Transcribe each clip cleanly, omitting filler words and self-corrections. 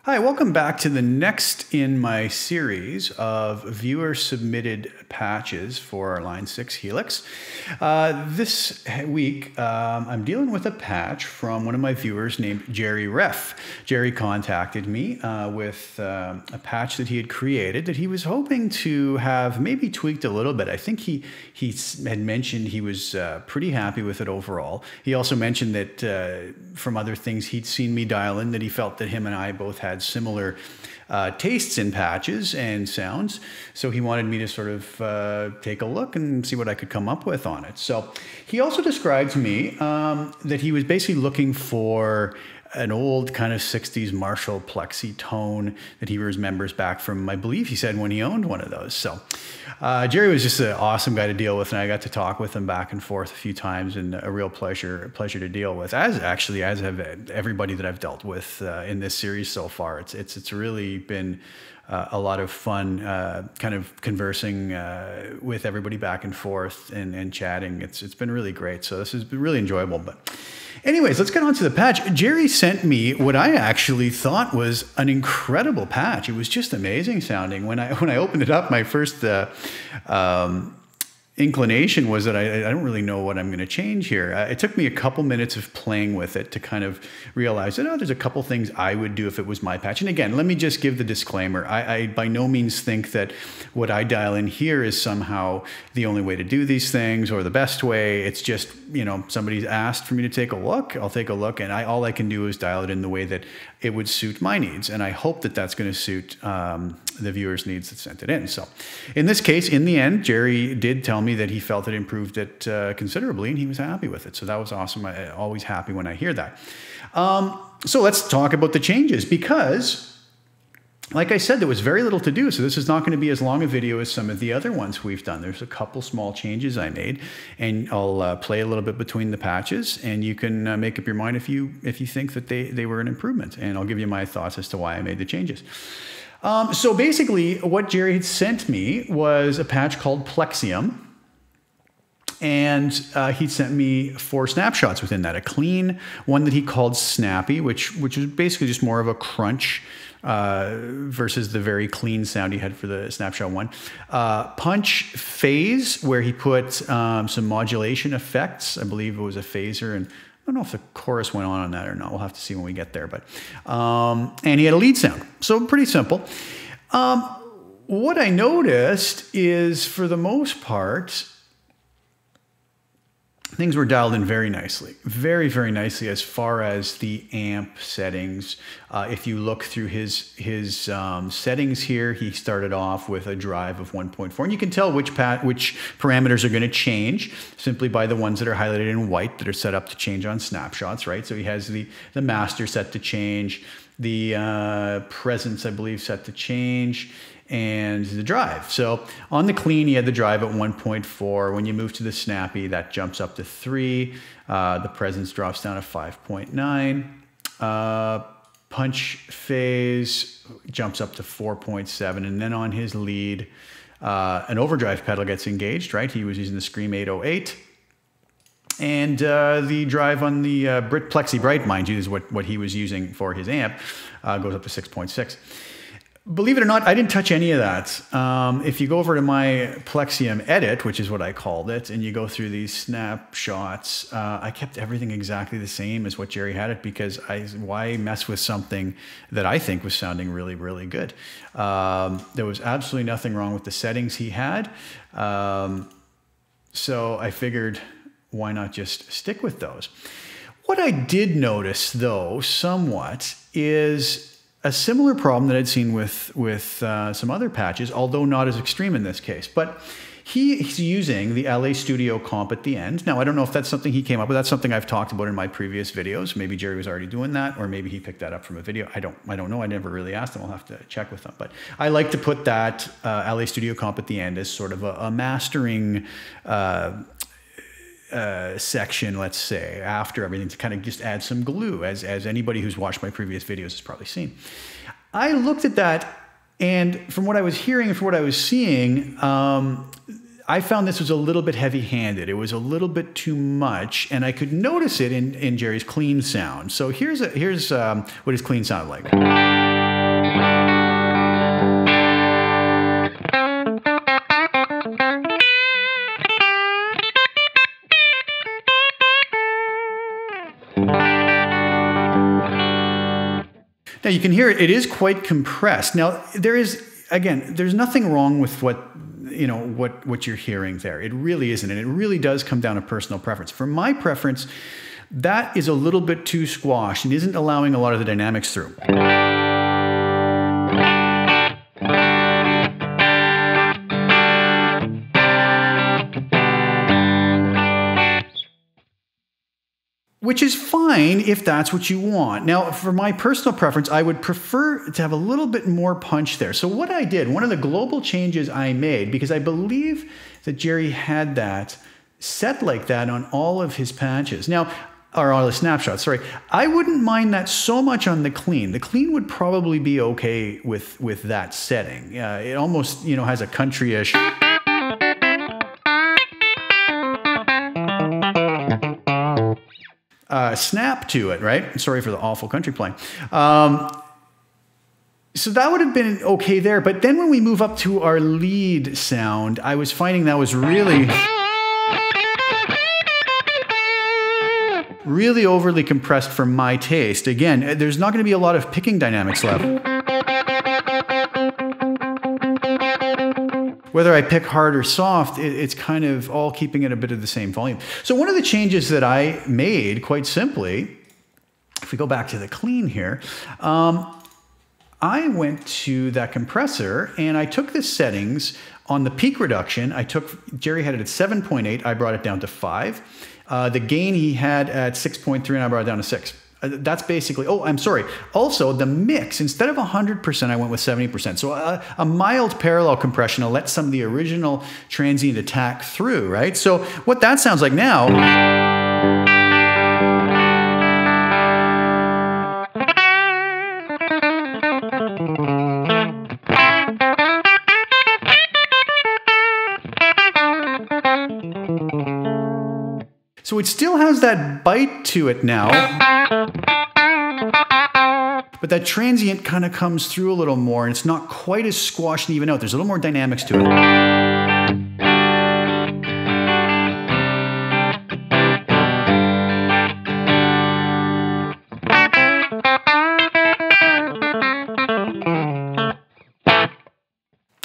Hi, welcome back to the next in my series of viewer-submitted patches for our Line 6 Helix. This week, I'm dealing with a patch from one of my viewers named Jerry Ref. Jerry contacted me with a patch that he had created that he was hoping to have maybe tweaked a little bit. I think he had mentioned he was pretty happy with it overall. He also mentioned that from other things he'd seen me dial in, that he felt that him and I both had similar tastes in patches and sounds. So he wanted me to sort of take a look and see what I could come up with on it. So he also described to me that he was basically looking for an old kind of 60s Marshall plexi tone that he remembers back from, I believe he said, when he owned one of those. So Jerry was just an awesome guy to deal with, and I got to talk with him back and forth a few times, and a real pleasure to deal with, as have everybody that I've dealt with in this series so far. It's really been a lot of fun kind of conversing with everybody back and forth and chatting. It's been really great. So this has been really enjoyable. But anyways, let's get on to the patch. Jerry sent me what I actually thought was an incredible patch. It was just amazing sounding. When I opened it up, my first inclination was that I don't really know what I'm going to change here. It took me a couple minutes of playing with it to kind of realize that, oh, there's a couple things I would do if it was my patch. And again, let me just give the disclaimer. I by no means think that what I dial in here is somehow the only way to do these things or the best way. It's just, you know, somebody's asked for me to take a look. I'll take a look, and all I can do is dial it in the way that it would suit my needs. And I hope that that's going to suit the viewer's needs that sent it in. So in this case, in the end, Jerry did tell me that he felt it improved it considerably, and he was happy with it. So that was awesome. I'm always happy when I hear that. So let's talk about the changes, because like I said, there was very little to do, so this is not going to be as long a video as some of the other ones we've done. There's a couple small changes I made, and I'll play a little bit between the patches, and you can make up your mind if you think that they were an improvement, and I'll give you my thoughts as to why I made the changes. So basically, what Jerry had sent me was a patch called Plexium, and he sent me 4 snapshots within that. A clean one that he called Snappy, which is basically just more of a crunch versus the very clean sound he had for the snapshot one. Punch Phase, where he put some modulation effects. I believe it was a phaser, and I don't know if the chorus went on that or not. We'll have to see when we get there. But and he had a lead sound, so pretty simple. What I noticed is, for the most part, things were dialed in very nicely, very, very nicely as far as the amp settings. If you look through his settings here, he started off with a drive of 1.4, and you can tell which parameters are going to change simply by the ones that are highlighted in white that are set up to change on snapshots, right? So he has the master set to change, the presence, I believe, set to change, and the drive. So on the clean, he had the drive at 1.4. When you move to the snappy, that jumps up to 3. The presence drops down to 5.9. Punch phase jumps up to 4.7. And then on his lead, an overdrive pedal gets engaged, right? He was using the Scream 808. And the drive on the Plexi Bright, mind you, is what he was using for his amp, goes up to 6.6. Believe it or not, I didn't touch any of that. If you go over to my Plexium edit, which is what I called it, and you go through these snapshots, I kept everything exactly the same as what Jerry had it, because why mess with something that I think was sounding really, really good? There was absolutely nothing wrong with the settings he had. So I figured, why not just stick with those? What I did notice, though, somewhat, is a similar problem that I'd seen with some other patches, although not as extreme in this case. But he's using the LA Studio comp at the end. Now, I don't know if that's something he came up with. That's something I've talked about in my previous videos. Maybe Jerry was already doing that, or maybe he picked that up from a video. I don't know. I never really asked him. I'll have to check with him. But I like to put that LA Studio comp at the end as sort of a mastering section, let's say, after everything, to kind of just add some glue, as anybody who's watched my previous videos has probably seen. I looked at that, and from what I was hearing and from what I was seeing, I found this was a little bit heavy-handed. It was a little bit too much, and I could notice it in Jerry's clean sound. So here's what his clean sounded like. Now you can hear it is quite compressed. Now there's nothing wrong with what you're hearing there. It really isn't, and it really does come down to personal preference. For my preference, that is a little bit too squashed and isn't allowing a lot of the dynamics through. Which is fine if that's what you want. Now, for my personal preference, I would prefer to have a little bit more punch there. So what I did, one of the global changes I made, because I believe that Jerry had that set like that on all of his patches. Now, or all the snapshots, sorry. I wouldn't mind that so much on the clean. The clean would probably be okay with that setting. It almost, has a country-ish snap to it, right? Sorry for the awful country playing. So that would have been okay there. But then when we move up to our lead sound, I was finding that was really overly compressed for my taste. Again, there's not going to be a lot of picking dynamics left. Whether I pick hard or soft, it's kind of all keeping it a bit of the same volume. So one of the changes that I made, quite simply, if we go back to the clean here, I went to that compressor and I took the settings on the peak reduction. Jerry had it at 7.8, I brought it down to 5. The gain he had at 6.3 and I brought it down to 6. That's basically, oh, I'm sorry. Also, the mix, instead of 100%, I went with 70%. So a mild parallel compression to let some of the original transient attack through, right? So what that sounds like now. So it still has that bite to it now, but that transient kind of comes through a little more, and it's not quite as squashed and even out. There's a little more dynamics to it.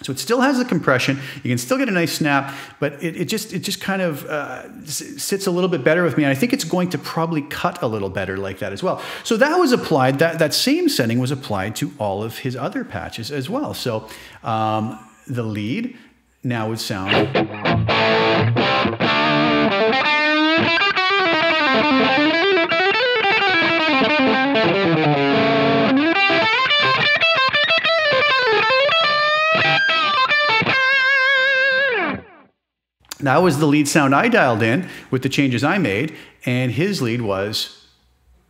So it still has the compression. You can still get a nice snap, but it just kind of sits a little bit better with me. And I think it's going to probably cut a little better like that as well. So that was applied, that same setting was applied to all of his other patches as well. So the lead now would sound. That was the lead sound I dialed in with the changes I made, and his lead was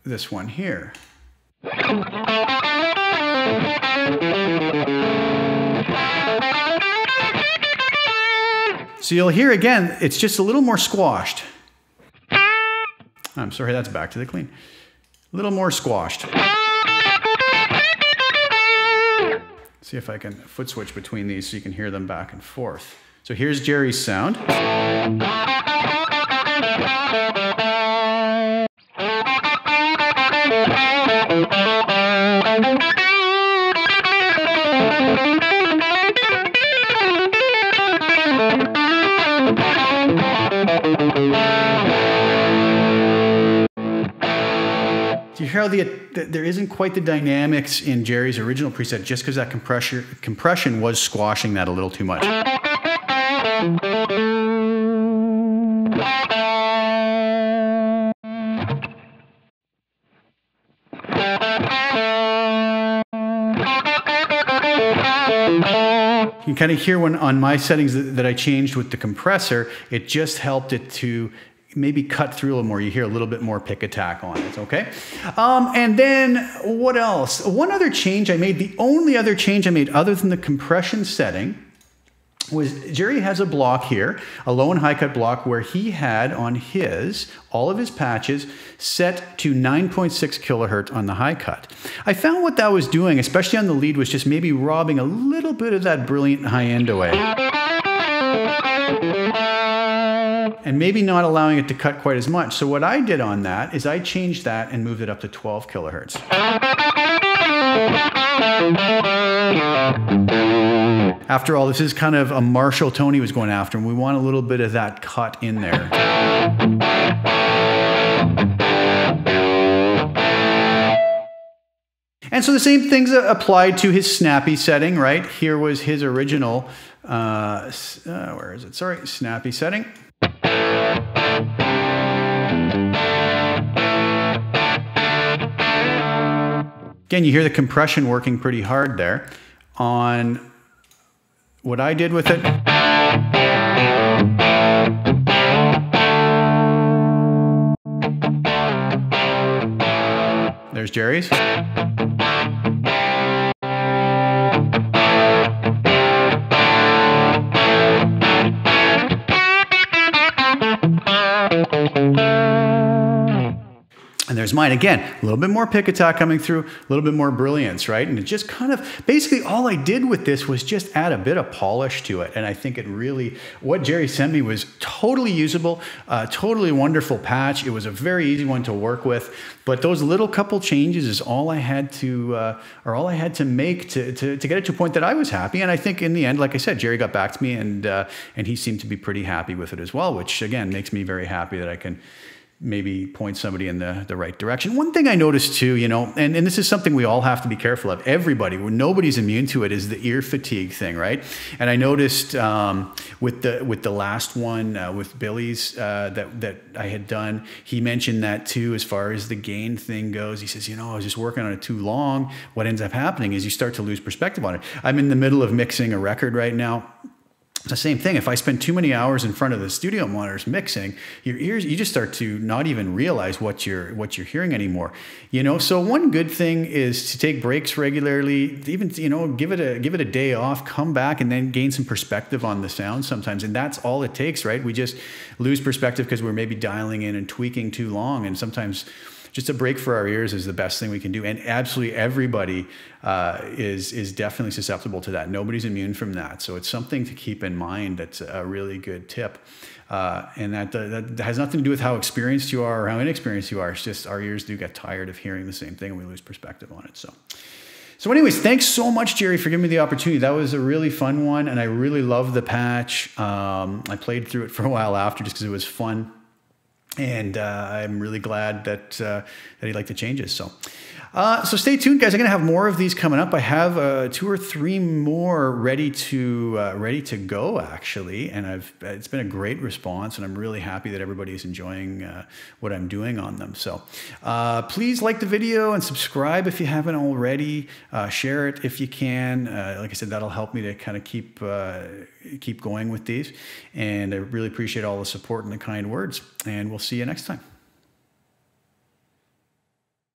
this one here. So you'll hear again, it's just a little more squashed. I'm sorry, that's back to the clean. A little more squashed. See if I can foot switch between these so you can hear them back and forth. So here's Jerry's sound. Do you hear how there isn't quite the dynamics in Jerry's original preset just because that compression was squashing that a little too much? You can kind of hear when on my settings that I changed with the compressor, it just helped it to maybe cut through a little more. You hear a little bit more pick attack on it, okay? And then what else? One other change I made, the only other change I made other than the compression setting, was Jerry has a block here, a low and high cut block where he had on all of his patches set to 9.6 kilohertz on the high cut. I found what that was doing, especially on the lead, was just maybe robbing a little bit of that brilliant high end away. And maybe not allowing it to cut quite as much. So what I did on that is I changed that and moved it up to 12 kilohertz. After all, this is kind of a Marshall tone he was going after, and we want a little bit of that cut in there. And so the same things applied to his snappy setting, right? Here was his original, where is it? Sorry, snappy setting. Again, you hear the compression working pretty hard there. On what I did with it, there's Jerry's. And there's mine again, a little bit more pick attack coming through, a little bit more brilliance, right? And it just kind of, basically all I did with this was just add a bit of polish to it. And I think it really, what Jerry sent me was totally usable, totally wonderful patch. It was a very easy one to work with, but those little couple changes is all I had to, make to get it to a point that I was happy. And I think in the end, like I said, Jerry got back to me and he seemed to be pretty happy with it as well, which again, makes me very happy that I can maybe point somebody in the right direction. One thing I noticed too, you know, and this is something we all have to be careful of, everybody, nobody's immune to it, is the ear fatigue thing, right? And I noticed with the last one, with Billy's that I had done, he mentioned that too, as far as the gain thing goes. He says, you know, I was just working on it too long. What ends up happening is you start to lose perspective on it. I'm in the middle of mixing a record right now. It's the same thing. If I spend too many hours in front of the studio monitors mixing, your ears, you just start to not even realize what you're hearing anymore. You know, so one good thing is to take breaks regularly, even, you know, give it a day off, come back and then gain some perspective on the sound sometimes. And that's all it takes, right? We just lose perspective because we're maybe dialing in and tweaking too long. And sometimes just a break for our ears is the best thing we can do. And absolutely everybody is definitely susceptible to that. Nobody's immune from that. So it's something to keep in mind. That's a really good tip. And that has nothing to do with how experienced you are or how inexperienced you are. It's just our ears do get tired of hearing the same thing and we lose perspective on it. So anyways, thanks so much, Jerry, for giving me the opportunity. That was a really fun one. And I really love the patch. I played through it for a while after just because it was fun. And I'm really glad that he liked the changes. So stay tuned, guys. I'm gonna have more of these coming up. I have 2 or 3 more ready to go, actually. And it's been a great response, and I'm really happy that everybody is enjoying what I'm doing on them. So please like the video and subscribe if you haven't already. Share it if you can. Like I said, that'll help me to kind of keep going with these. And I really appreciate all the support and the kind words. And we'll see you next time.